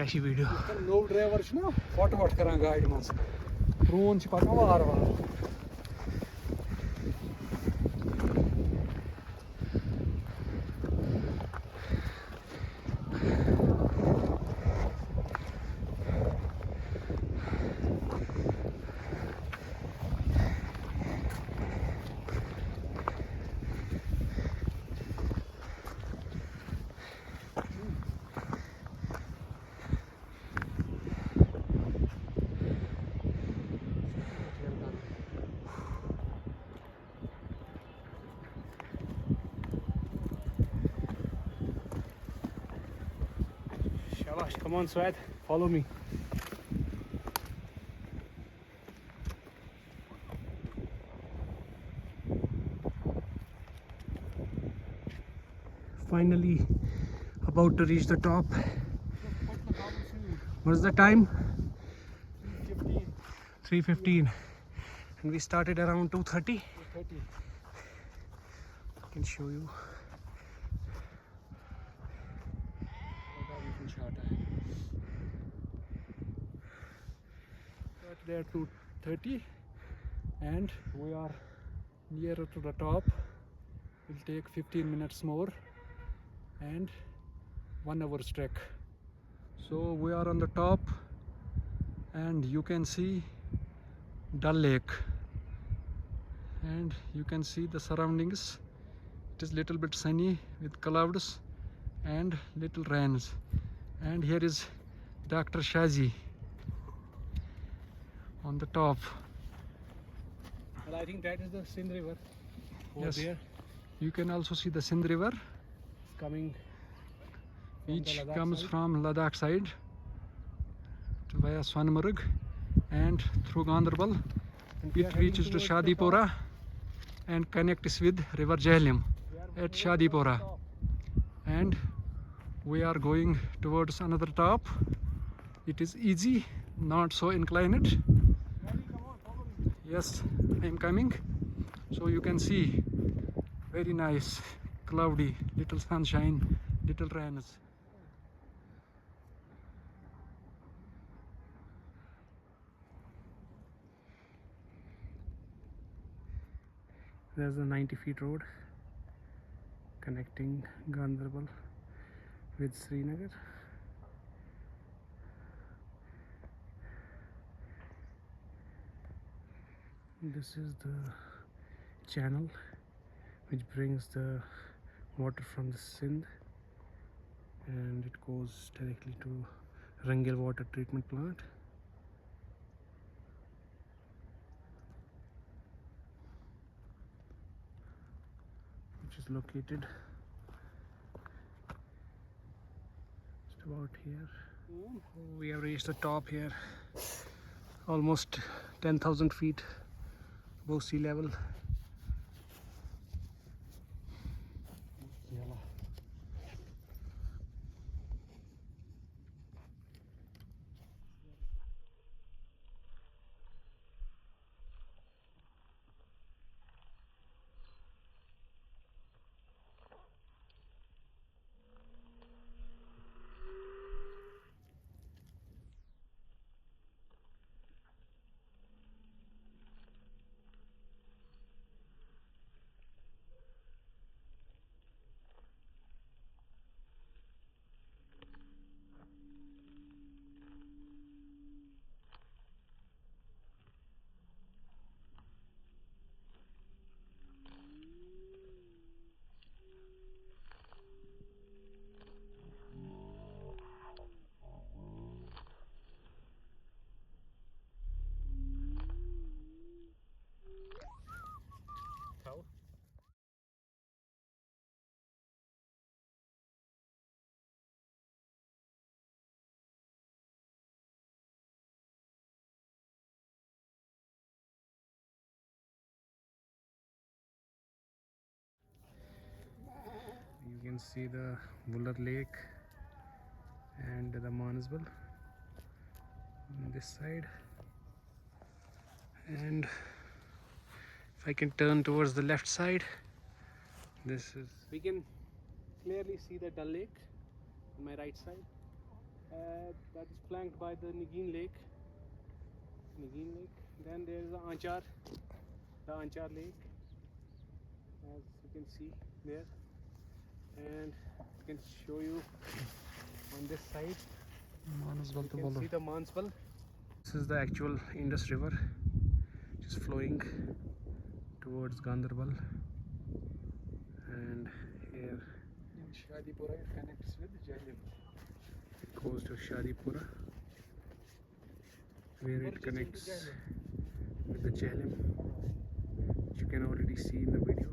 ऐसी video no driver ना फटाफट करान गाड़ी मज प्रोन पकान वार वार Shabash, come on Swad, follow me. Finally about to reach the top. What's the time? 3:15 and we started around 2:30. I can show you. There 2:30 and we are nearer to the top. Will take 15 minutes more and 1 hour's trek. So we are on the top and you can see Dal Lake and you can see the surroundings. It is little bit sunny with clouds and little rains, and here is Dr. Shaji on the top. Well, I think that is the Sindh River over Yes, there. you can also see the Sindh River, Coming from which the Ladakh comes side. from Ladakh side via Swanmarg and through Ganderbal. And we are It heading reaches to towards the top. Shadipora and connects with River Jhelum We are at moving towards the Shadipora. top. And we are going towards another top. It is easy, not so inclined. Ready? Come on, follow me. Yes, I am coming. So you can see very nice, cloudy, little sunshine, little rains. There's a 90 feet road connecting Ganderbal with Srinagar. This is the channel which brings the water from the Sindh and it goes directly to Rangil water treatment plant. Which is located just about here. We have reached the top here, almost 10,000 feet above sea level. You can see the Buller Lake and the Manasbal on this side, and if I can turn towards the left side, we can clearly see the Dal Lake on my right side, that is flanked by the Nagin Lake. Then there is the Anchar Lake, as you can see there, and I can show you on this side. You can see the Mansbal. This is the actual Indus River, which is flowing towards Ganderbal, and here In Shadipura it connects with Jhelum. it goes to Shadipura, where it connects with the Jhelum, which you can already see in the video.